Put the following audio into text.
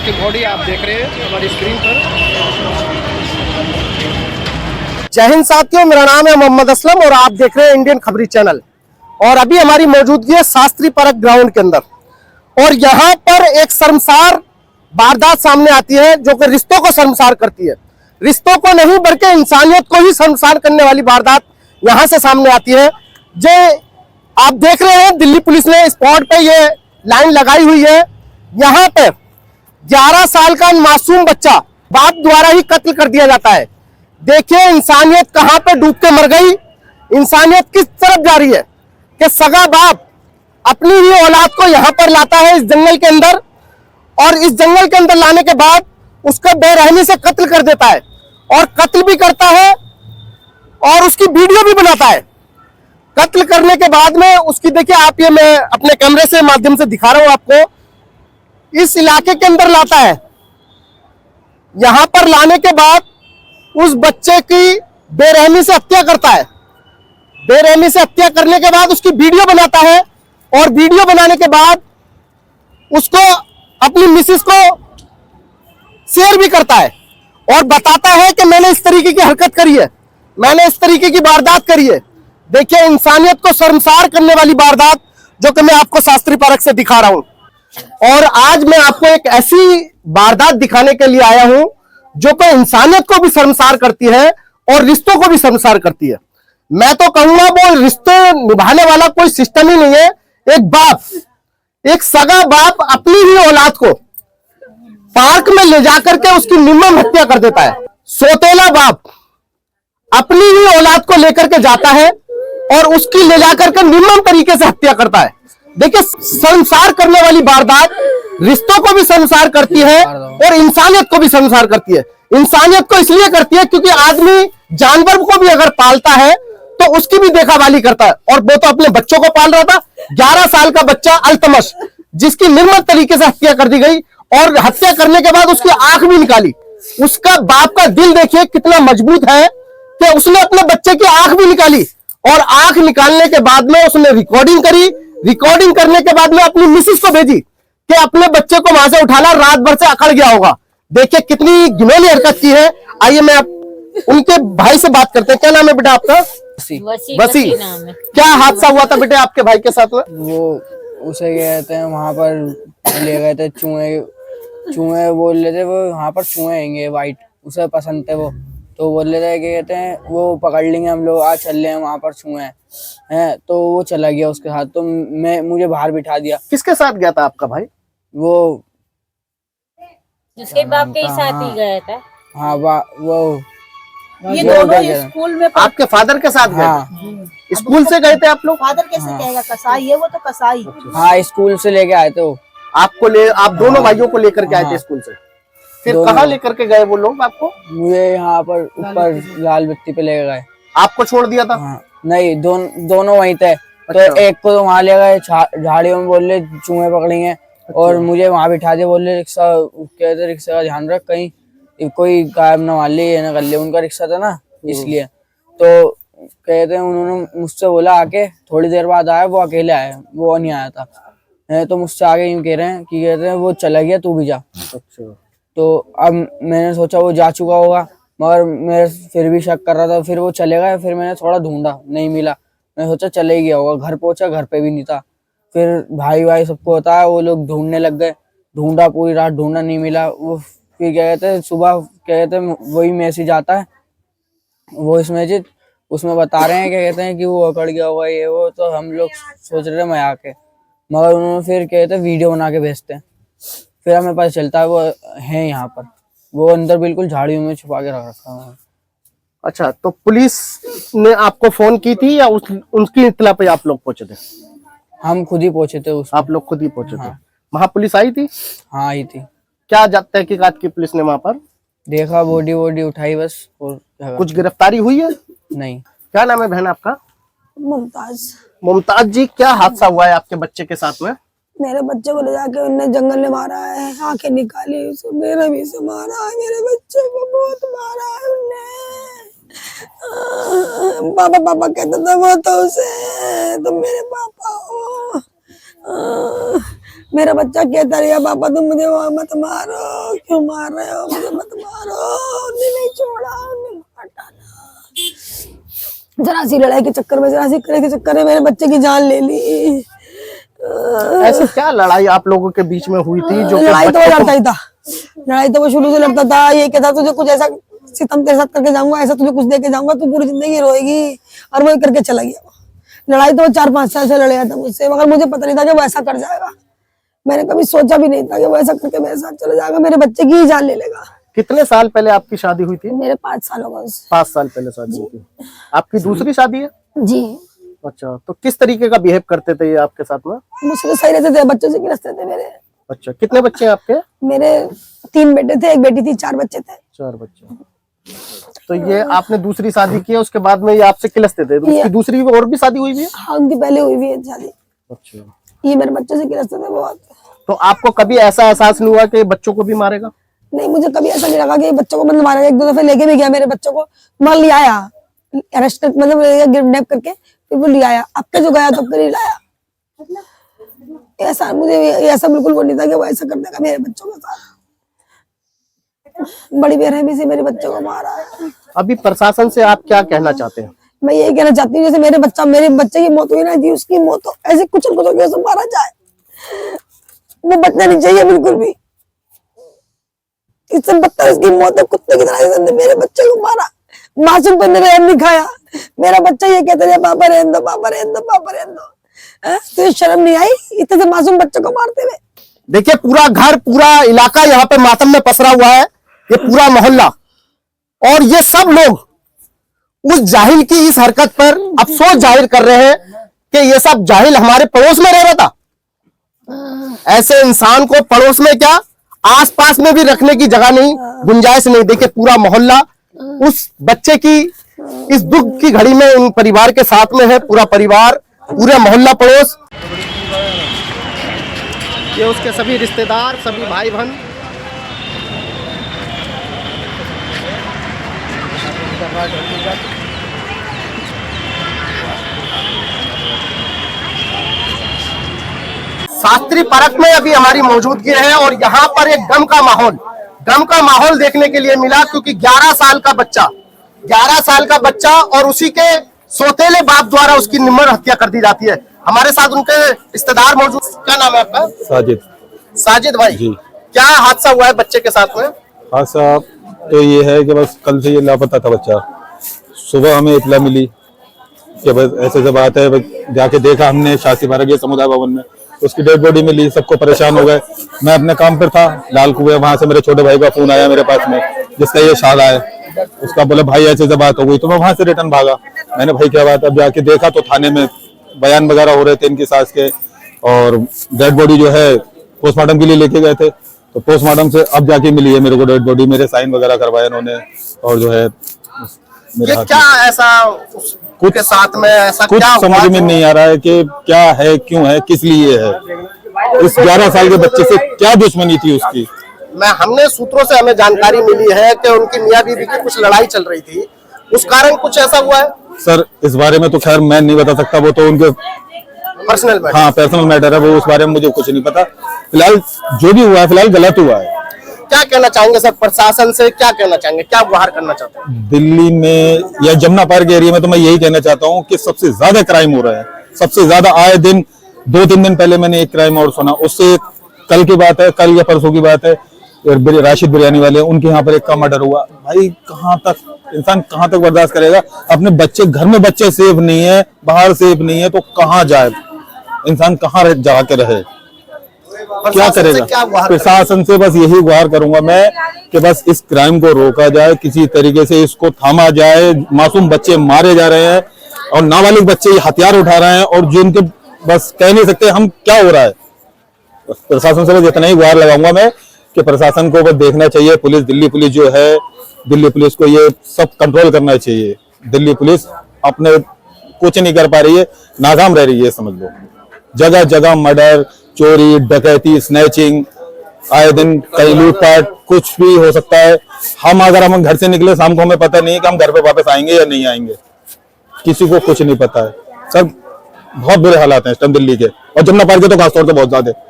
की बॉडी आप देख रहे हैं हमारी स्क्रीन पर। जय हिंद साथियों, मेरा नाम है मोहम्मद असलम और आप देख रहे हैं इंडियन खबरी चैनल। और अभी हमारी मौजूदगी है शास्त्री पार्क ग्राउंड के अंदर और यहाँ पर एक शर्मसार वारदात सामने आती है जो कि रिश्तों को शर्मसार करती है। रिश्तों को नहीं बल्कि इंसानियत को ही शर्मसार करने वाली वारदात यहाँ से सामने आती है। जो आप देख रहे हैं दिल्ली पुलिस ने स्पॉट पे ये लाइन लगाई हुई है। यहाँ पे 11 साल का मासूम बच्चा बाप द्वारा ही कत्ल कर दिया जाता है। देखिए इंसानियत कहां पे डूब के मर गई, इंसानियत किस तरफ जा रही है कि सगा बाप अपनी ही औलाद को यहां पर लाता है इस जंगल के अंदर और इस जंगल के अंदर लाने के बाद उसका बेरहमी से कत्ल कर देता है और कत्ल भी करता है और उसकी वीडियो भी बनाता है। कत्ल करने के बाद में उसकी देखिए आप, ये मैं अपने कैमरे से माध्यम से दिखा रहा हूं आपको, इस इलाके के अंदर लाता है। यहां पर लाने के बाद उस बच्चे की बेरहमी से हत्या करता है। बेरहमी से हत्या करने के बाद उसकी वीडियो बनाता है और वीडियो बनाने के बाद उसको अपनी मिसेस को शेयर भी करता है और बताता है कि मैंने इस तरीके की हरकत करी है, मैंने इस तरीके की वारदात करी है। देखिए इंसानियत को शर्मसार करने वाली वारदात जो कि मैं आपको शास्त्री पार्क से दिखा रहा हूं। और आज मैं आपको एक ऐसी वारदात दिखाने के लिए आया हूं जो कि इंसानियत को भी शर्मसार करती है और रिश्तों को भी शर्मसार करती है। मैं तो कहूंगा वो रिश्ते निभाने वाला कोई सिस्टम ही नहीं है। एक बाप, एक सगा बाप अपनी ही औलाद को पार्क में ले जाकर के उसकी निर्मम हत्या कर देता है। सौतेला बाप अपनी ही औलाद को लेकर के जाता है और उसकी ले जाकर के निर्मम तरीके से हत्या करता है। देखिए शर्मसार करने वाली वारदात रिश्तों को भी शर्मसार करती है और इंसानियत को भी शर्मसार करती है। इंसानियत को इसलिए करती है क्योंकि आदमी जानवर को भी अगर पालता है तो उसकी भी देखभाली करता है और वो तो अपने बच्चों को पाल रहा था। 11 साल का बच्चा अल्तमश जिसकी निर्मम तरीके से हत्या कर दी गई और हत्या करने के बाद उसकी आंख भी निकाली। उसका बाप का दिल देखिए कितना मजबूत है कि उसने अपने बच्चे की आंख भी निकाली और आंख निकालने के बाद में उसने रिकॉर्डिंग करी। रिकॉर्डिंग करने के बाद में अपनी मिसेस को भेजी कि अपने बच्चे को वहां से उठाना, रात भर से अकड़ गया होगा। देखिए कितनी घिनौनी हरकत की है। आइए मैं उनके भाई से बात करते हैं। क्या नाम है बेटा आपका? वसी नाम है। क्या हादसा हुआ था बेटे आपके भाई के साथ में? वो उसे गए थे वहां पर ले गए थे, चूहे बोल रहे थे वो वहां पर चूहे आएंगे वाइट, उसे पसंद थे वो, तो बोल रहे थे क्या कहते हैं वो पकड़ लेंगे हम लोग, आज चल रहे हैं वहां पर चूहे हैं। तो वो चला गया उसके साथ, तो मुझे बाहर बिठा दिया। किसके साथ गया था आपका भाई? वो जिसके बाप के साथ ही गया था। हाँ वो ये दोनों स्कूल में आपके फादर के साथ गए? हाँ। स्कूल से गए थे आप लोग? फादर कैसे कहेगा, कसाई है वो तो कसाई। हाँ स्कूल से लेके आए थे वो आप दोनों भाइयों को लेकर के आए थे स्कूल से? फिर कहाँ लेकर के गए वो लोग आपको? मुझे यहाँ पर ऊपर लाल बत्ती पे ले गए। आपको छोड़ दिया था? हाँ, नहीं दोनों वहीं थे। तो एक को तो वहां ले गए झाड़ियों में, बोल रहे चूहे पकड़ेंगे और मुझे वहां बिठा दिया। बोल रहे रिक्शा, कहते रिक्शा का ध्यान रख कहीं कोई गायब न मान ले, ये न कर ले, उनका रिक्शा था ना इसलिए। तो कहते हैं उन्होंने मुझसे बोला आके, थोड़ी देर बाद आया, वो अकेले आया, वो नहीं आया था। तो मुझसे आगे यूं कह रहे हैं कि कहते हैं वो चला गया, तू भी जा। अच्छा। तो अब मैंने सोचा वो जा चुका होगा, मगर मैं फिर भी शक कर रहा था। फिर वो चले गए, फिर मैंने थोड़ा ढूंढा, नहीं मिला। मैं सोचा चले ही गया होगा। घर पहुंचा, घर पे भी नहीं था। फिर भाई सबको होता है, वो लोग ढूंढने लग गए। ढूंढा, पूरी रात ढूंढा, नहीं मिला। वो फिर क्या कहते हैं सुबह क्या कहते हैं वही मैसेज आता है, वॉइस मैसेज, उसमें बता रहे हैं क्या कहते हैं कि वो अकड़ गया होगा ये वो। तो हम लोग सोच रहे मजाक है, मगर उन्होंने फिर कहते हैं वीडियो बना के भेजते हैं। फिर हमें पता चलता है वो है यहाँ पर, वो अंदर बिल्कुल झाड़ियों में छुपा के रख रखा है। अच्छा, तो पुलिस ने आपको फोन की थी या उनकी इत्तला पे आप लोग पहुंचे थे? हम खुद ही पहुंचे थे। आप लोग खुद ही पहुंचे थे? हाँ। वहाँ पुलिस आई थी? हाँ आई थी। क्या तहकीकात की पुलिस ने वहाँ पर? देखा, बॉडी उठाई बस। और कुछ गिरफ्तारी हुई है? नहीं। क्या नाम है बहन आपका? मुमताज। मुमताज जी, क्या हादसा हुआ है आपके बच्चे के साथ में? मेरे बच्चे को ले जाके उनने जंगल में मारा है, आंखें निकाली, मेरे भी से मारा है, मेरे बच्चे को बहुत मारा है उनने। पापा पापा कहता था वो तो उसे, तुम मेरे पापा हो। मेरा बच्चा कहता रहा पापा तुम मुझे वहां मत मारो, क्यों मार रहे हो मुझे, मत मारो। उन्हें नहीं छोड़ा, उन्हें मार डाला। जरा सी लड़ाई के चक्कर में, जरा सी करे के चक्कर में मेरे बच्चे की जान ले ली। ऐसे क्या लड़ाई आप लोगों के बीच में हुई थी जो लड़ाई तो वो लड़ता ही था, लड़ाई तो वो शुरू से लड़ता था। ये कहता तुझे कुछ ऐसा सितम तेरे साथ करके जाऊंगा, ऐसा तुझे कुछ देके जाऊंगा, तू पूरी जिंदगी रोएगी, और वही करके चला गया। लड़ाई तो वो 4-5 साल से लड़ाया था मुझसे, मगर मुझे पता नहीं था कि वो ऐसा कर जाएगा। मैंने कभी सोचा भी नहीं था कि वो ऐसा करके मेरे साथ चला जाएगा, मेरे बच्चे की ही जान ले लेगा। कितने साल पहले आपकी शादी हुई थी? मेरे 5 साल हो गए। 5 साल पहले शादी हुई थी। आपकी दूसरी शादी है? जी। अच्छा, तो किस तरीके का बिहेव करते थे ये आपके साथ में? मुझसे तो सही रहते थे, बच्चों से गिरफ्ते थे मेरे। अच्छा, कितने बच्चे हैं आपके? मेरे 3 बेटे थे, 1 बेटी थी, 4 बच्चे थे। 4 बच्चे। तो ये आपने दूसरी शादी की है, उसके बाद में ये आपसे किलसते थे? तो उसकी दूसरी और भी शादी हुई भी है? हाँ, उनकी पहले हुई भी है शादी। अच्छा, ये मेरे बच्चों से गिरफ्ते थे बहुत। तो आपको कभी ऐसा एहसास नहीं हुआ कि बच्चों को भी मारेगा? नहीं, मुझे कभी ऐसा नहीं लगा कि बच्चों को मतलब मारेगा। 1-2 दफे लेके भी गया मेरे बच्चों को, मार लिया आया, अरेस्ट मतलब किडनैप करके फिर वो ले आया। अब के जो गया तो नहीं लाया। ऐसा मुझे ऐसा बिल्कुल वो नहीं था कि वो ऐसा कर देगा मेरे बच्चों के साथ। बड़ी बेरहमी से मेरे बच्चों को मारा है। अभी प्रशासन से आप क्या कहना चाहते हैं? मैं यही कहना चाहती हूँ, जैसे मेरे बच्चे की मौत हुई ना जी, उसकी मौत हो ऐसे कुचल कुचल के उसे मारा जाए। वो बचना नहीं चाहिए बिल्कुल भी। इससे बदतर इसकी मौत है, कुत्ते की तरह इसने मेरे बच्चे को मारा। मासूम पर रहम नहीं खाया। मेरा बच्चा ये कहता है पापा रहने दो, पापा रहने दो, पापा रहने दो। तो शर्म नहीं आई इतने से मासूम बच्चे को मारते हुए? देखिए, पूरा घर, पूरा इलाका यहाँ पे मातम में पसरा हुआ है, ये पूरा मोहल्ला, और ये सब लोग उस जाहिल की इस हरकत पर अफसोस जाहिर कर रहे हैं कि ये सब जाहिल हमारे पड़ोस में रह रहा था। ऐसे इंसान को पड़ोस में क्या, आसपास में भी रखने की जगह नहीं, गुंजाइश नहीं। देखिए, पूरा मोहल्ला उस बच्चे की इस दुख की घड़ी में इन परिवार के साथ में है। पूरा परिवार, पूरा मोहल्ला पड़ोस, ये उसके सभी रिश्तेदार, सभी भाई बहन। शास्त्री पार्क में अभी हमारी मौजूदगी है और यहाँ पर एक गम का माहौल देखने के लिए मिला, क्योंकि 11 साल का बच्चा और उसी के सौतेले बाप द्वारा उसकी निर्मम हत्या कर दी जाती है। हमारे साथ उनके रिश्तेदार मौजूद। क्या नाम है आपका? साजिद भाई जी। क्या हादसा हुआ है बच्चे के साथ में? हादसा तो ये है कि बस कल से ये लापता था बच्चा। सुबह हमें इतला मिली कि बस ऐसे बात है, जाके देखा हमने शास्त्री पार्क के समुदाय भवन में, उसकी डेड बॉडी मिली। सबको परेशान हो गए। मैं अपने काम पर था लाल कुएं, वहां से मेरे छोटे भाई का फोन आया मेरे पास में, जिसका ये शाला है। उसका बोले भाई ऐसे बात हो गई, तो मैं वहां से रिटर्न भागा। मैंने भाई क्या बात, अब जाके देखा तो थाने में बयान वगैरह हो रहे थे इनकी सास के, और डेड बॉडी जो है पोस्टमार्टम के लिए लेके गए थे। तो पोस्टमार्टम से अब जाके मिली है मेरे को डेड बॉडी। मेरे साइन वगैरह करवाए उन्होंने, और जो है ये क्या ऐसा कुछ के साथ में ऐसा कुछ क्या समझ में नहीं आ रहा है कि क्या है, क्यों है, किस लिए है। इस 11 साल के बच्चे से क्या दुश्मनी थी उसकी? हमने सूत्रों से हमें जानकारी मिली है कि उनकी मियां बीवी की कुछ लड़ाई चल रही थी, उस कारण कुछ ऐसा हुआ है। सर इस बारे में तो खैर मैं नहीं बता सकता, वो तो उनके पर्सनल मैटर। हाँ पर्सनल मैटर है, वो उस बारे में मुझे कुछ नहीं पता। फिलहाल जो भी हुआ है फिलहाल गलत हुआ है। क्या कहना चाहेंगे सर प्रशासन से, क्या कहना चाहेंगे, क्या गुहार करना चाहते हैं? दिल्ली में या जमुना पार्क एरिया में तो मैं यही कहना चाहता हूँ कि सबसे ज्यादा क्राइम हो रहा है, सबसे ज्यादा। आए दिन 2-3 दिन पहले मैंने एक क्राइम और सुना, उससे कल की बात है, कल या परसों की बात है, राशिद बिरयानी वाले उनके यहाँ पर एक का मर्डर हुआ। भाई कहाँ तक इंसान, कहाँ तक बर्दाश्त करेगा? अपने बच्चे, घर में बच्चे सेफ नहीं है, बाहर सेफ नहीं है, तो कहाँ जाए इंसान, कहाँ जाके रहे, क्या करेगा? प्रशासन से बस यही गुहार करूंगा मैं कि बस इस क्राइम को रोका जाए, किसी तरीके से इसको थामा जाए। मासूम बच्चे मारे जा रहे हैं और नाबालिग बच्चे हथियार उठा रहे हैं, और जो उनके बस कह नहीं सकते हम क्या हो रहा है। प्रशासन से बस इतना ही गुहार लगाऊंगा मैं कि प्रशासन को बस देखना चाहिए। पुलिस, दिल्ली पुलिस जो है, दिल्ली पुलिस को ये सब कंट्रोल करना चाहिए। दिल्ली पुलिस अपने कुछ नहीं कर पा रही है, नाकाम रह रही है समझ लो। जगह जगह मर्डर, चोरी, डकैती, स्नैचिंग, आए दिन कहीं लूटपाट, कुछ भी हो सकता है। अगर हम घर से निकले शाम को, हमें पता नहीं है कि हम घर पे वापस आएंगे या नहीं आएंगे, किसी को कुछ नहीं पता है। सब बहुत बुरे हालात हैं इस टाइम दिल्ली के, और जमुना पार्क के तो खासतौर से बहुत ज्यादा।